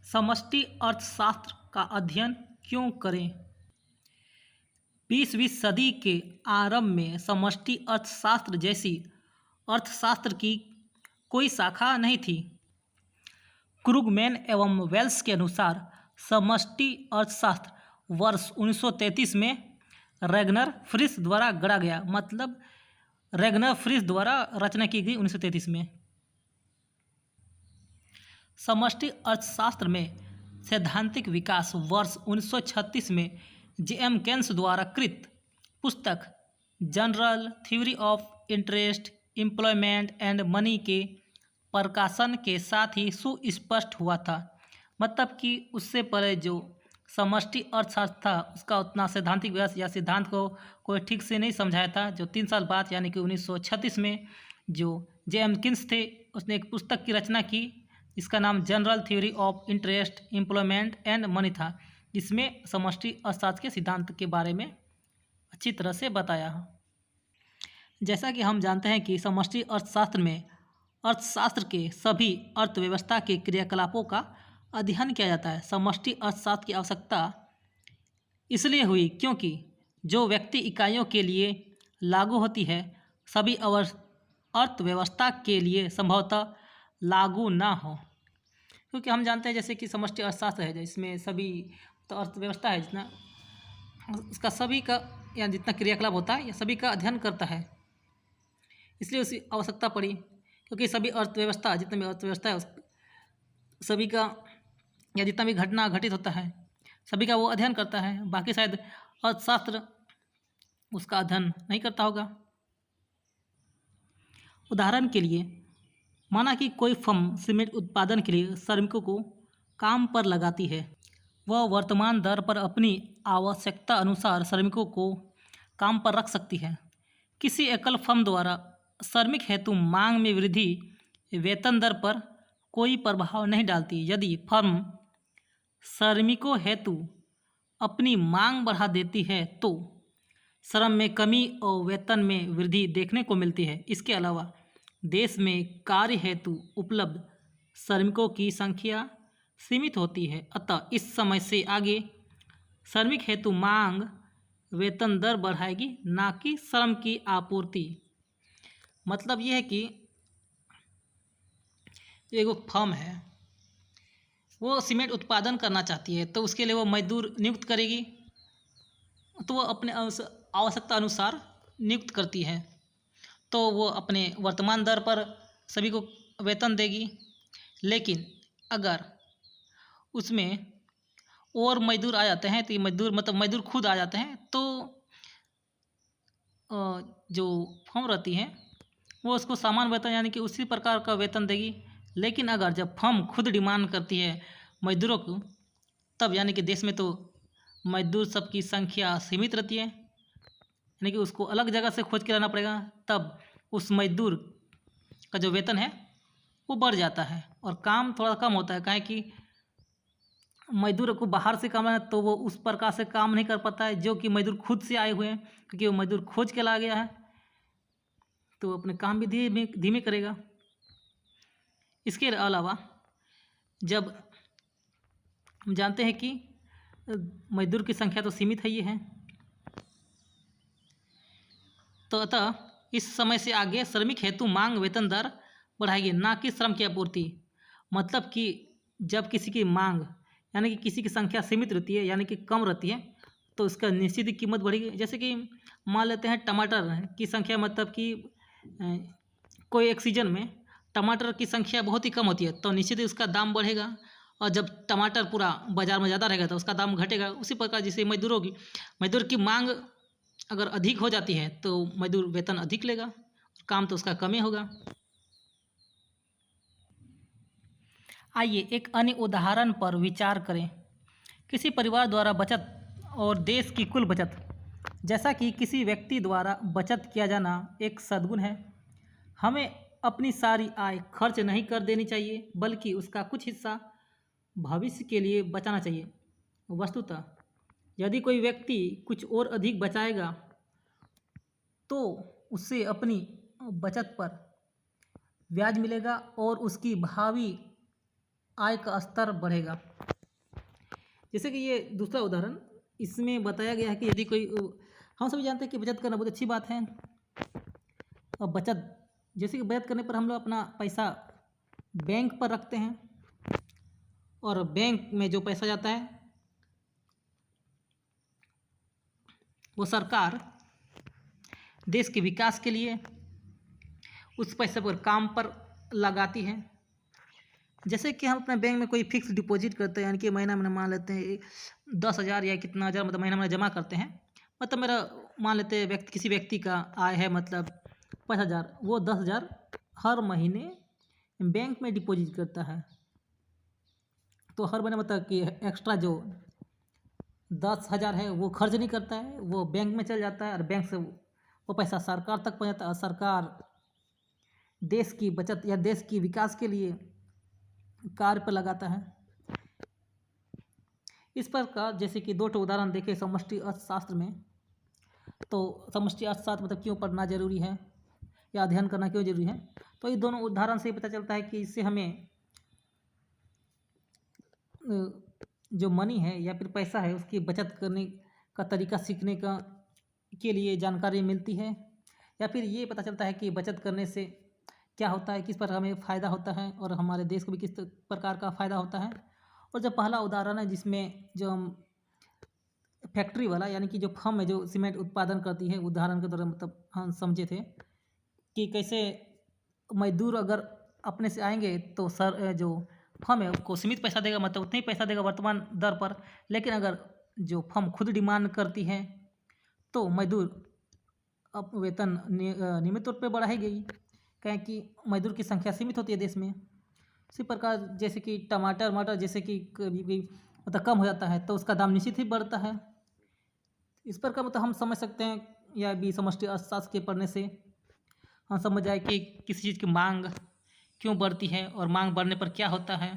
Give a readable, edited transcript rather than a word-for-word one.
समष्टि अर्थशास्त्र का अध्ययन क्यों करें? 20वीं सदी के आरंभ में समष्टि अर्थशास्त्र जैसी अर्थशास्त्र की कोई शाखा नहीं थी। क्रुगमैन एवं वेल्स के अनुसार समष्टि अर्थशास्त्र वर्ष 1933 में रैगनर फ्रिश द्वारा गढ़ा गया। मतलब रैगनर फ्रिश द्वारा रचना की गई 1933 में। समष्टि अर्थशास्त्र में सैद्धांतिक विकास वर्ष 1936 में जे.एम. केन्स द्वारा कृत पुस्तक general theory of interest, employment and money के प्रकाशन के साथ ही सुस्पष्ट हुआ था। मतलब कि उससे पहले जो समष्टि अर्थशास्त्र था उसका उतना सैद्धांतिक विकास या सिद्धांत को कोई ठीक से नहीं समझाया था। जो 3 साल बाद यानी कि 1936 में जो जे.एम. केन्स थे उसने एक पुस्तक की रचना की। इसका नाम general theory of interest, employment and money था, जिसमें समष्टि अर्थशास्त्र के सिद्धांत के बारे में अच्छी तरह से बताया। जैसा कि हम जानते हैं कि समष्टि अर्थशास्त्र में अर्थशास्त्र के सभी अर्थव्यवस्था के क्रियाकलापों का अध्ययन किया जाता है। समष्टि अर्थशास्त्र की आवश्यकता इसलिए हुई क्योंकि जो व्यक्ति इकाइयों के लिए लागू होती है सभी अर्थव्यवस्था के लिए संभवतः लागू ना हो। क्योंकि हम जानते हैं जैसे कि समष्टि अर्थशास्त्र है जिसमें सभी तो अर्थव्यवस्था है जितना उसका सभी का या जितना क्रियाकलाप होता है या सभी का अध्ययन करता है, इसलिए उसकी आवश्यकता पड़ी। क्योंकि सभी अर्थव्यवस्था जितना भी अर्थव्यवस्था है उस सभी का या जितना भी घटना घटित होता है सभी का वो अध्ययन करता है। बाकी शायद अर्थशास्त्र उसका अध्ययन नहीं करता होगा। उदाहरण के लिए माना कि कोई फर्म सीमेंट उत्पादन के लिए श्रमिकों को काम पर लगाती है। वह वर्तमान दर पर अपनी आवश्यकता अनुसार श्रमिकों को काम पर रख सकती है। किसी एकल फर्म द्वारा श्रमिक हेतु मांग में वृद्धि वेतन दर पर कोई प्रभाव नहीं डालती। यदि फर्म श्रमिकों हेतु अपनी मांग बढ़ा देती है तो श्रम में कमी और वेतन में वृद्धि देखने को मिलती है। इसके अलावा देश में कार्य हेतु उपलब्ध श्रमिकों की संख्या सीमित होती है, अतः इस समय से आगे श्रमिक हेतु मांग वेतन दर बढ़ाएगी, ना कि श्रम की आपूर्ति। मतलब यह है कि एक फर्म है वो सीमेंट उत्पादन करना चाहती है तो उसके लिए वो मजदूर नियुक्त करेगी, तो वो अपने आवश्यकता अनुसार नियुक्त करती है, तो वो अपने वर्तमान दर पर सभी को वेतन देगी। लेकिन अगर उसमें और मजदूर आ जाते हैं तो ये मजदूर खुद आ जाते हैं तो जो फर्म रहती है वो उसको समान वेतन यानी कि उसी प्रकार का वेतन देगी। लेकिन अगर जब फर्म खुद डिमांड करती है मजदूरों को तब यानी कि देश में तो मजदूर सबकी संख्या सीमित रहती है, यानी कि उसको अलग जगह से खोज के लाना पड़ेगा, तब उस मजदूर का जो वेतन है वो बढ़ जाता है और काम थोड़ा कम होता है। काहे कि मजदूर को बाहर से काम है तो वो उस प्रकार से काम नहीं कर पाता है जो कि मजदूर खुद से आए हुए हैं, क्योंकि वो मजदूर खोज के ला गया है तो अपने काम भी धीमे करेगा। इसके अलावा जब हम जानते हैं कि मजदूर की संख्या तो सीमित है ही है, तो अतः इस समय से आगे श्रमिक हेतु मांग वेतन दर बढ़ाएगी, ना कि श्रम की आपूर्ति। मतलब कि जब किसी की मांग यानी कि किसी की संख्या सीमित रहती है यानी कि कम रहती है तो उसका निश्चित कीमत बढ़ेगी। जैसे कि मान लेते हैं टमाटर की संख्या, मतलब कि कोई एक सीजन में टमाटर की संख्या बहुत ही कम होती है तो निश्चित ही उसका दाम बढ़ेगा, और जब टमाटर पूरा बाज़ार में ज़्यादा रहेगा तो उसका दाम घटेगा। उसी प्रकार जैसे मजदूर की मांग अगर अधिक हो जाती है तो मजदूर वेतन अधिक लेगा, काम तो उसका कम ही होगा। आइए एक अन्य उदाहरण पर विचार करें। किसी परिवार द्वारा बचत और देश की कुल बचत। जैसा कि किसी व्यक्ति द्वारा बचत किया जाना एक सद्गुण है, हमें अपनी सारी आय खर्च नहीं कर देनी चाहिए बल्कि उसका कुछ हिस्सा भविष्य के लिए बचाना चाहिए। वस्तुतः यदि कोई व्यक्ति कुछ और अधिक बचाएगा तो उससे अपनी बचत पर ब्याज मिलेगा और उसकी भावी आय का स्तर बढ़ेगा। जैसे कि ये दूसरा उदाहरण, इसमें बताया गया है कि यदि कोई हम सभी जानते हैं कि बचत करना बहुत अच्छी बात है। और बचत, जैसे कि बचत करने पर हम लोग अपना पैसा बैंक पर रखते हैं और बैंक में जो पैसा जाता है वो सरकार देश के विकास के लिए उस पैसे पर काम पर लगाती है। जैसे कि हम अपने बैंक में कोई फिक्स डिपॉजिट करते हैं, यानी कि महीना महीना मान लेते हैं 10,000 या कितना हज़ार, मतलब महीना महीना जमा करते हैं। मतलब मेरा मान लेते हैं किसी व्यक्ति का आय है मतलब 5,000, वो 10,000 हर महीने बैंक में डिपॉजिट करता है। तो हर महीने मतलब कि एक्स्ट्रा जो 10,000 है वो खर्च नहीं करता है, वो बैंक में चल जाता है और बैंक से वो पैसा सरकार तक पहुँच जाता है और सरकार देश की बचत या देश की विकास के लिए कार्य पर लगाता है। इस प्रकार जैसे कि 2 उदाहरण देखे समष्टि अर्थशास्त्र में, तो समष्टि अर्थशास्त्र मतलब क्यों पढ़ना जरूरी है या अध्ययन करना क्यों जरूरी है, तो ये दोनों उदाहरण से पता चलता है कि इससे हमें जो मनी है या फिर पैसा है उसकी बचत करने का तरीका सीखने का के लिए जानकारी मिलती है, या फिर ये पता चलता है कि बचत करने से क्या होता है, किस पर हमें फ़ायदा होता है और हमारे देश को भी किस प्रकार का फ़ायदा होता है। और जब पहला उदाहरण है जिसमें जो हम फैक्ट्री वाला, यानी कि जो फर्म है जो सीमेंट उत्पादन करती है, उदाहरण के द्वारा मतलब हम समझे थे कि कैसे मजदूर अगर अपने से आएंगे तो सर जो फर्म है उसको सीमित पैसा देगा, मतलब उतना ही पैसा देगा वर्तमान दर पर। लेकिन अगर जो फर्म खुद डिमांड करती है तो मजदूर अब वेतन नियमित तौर पे बढ़ाएगी, कहें कि मजदूर की संख्या सीमित होती है देश में। इसी प्रकार जैसे कि टमाटर जैसे कि कभी भी मतलब कम हो जाता है तो उसका दाम निश्चित ही बढ़ता है। इस प्रकार मतलब हम समझ सकते हैं, या भी समष्टि अर्थशास्त्र के पढ़ने से हम समझ जाए कि किसी चीज़ की मांग क्यों बढ़ती है और मांग बढ़ने पर क्या होता है।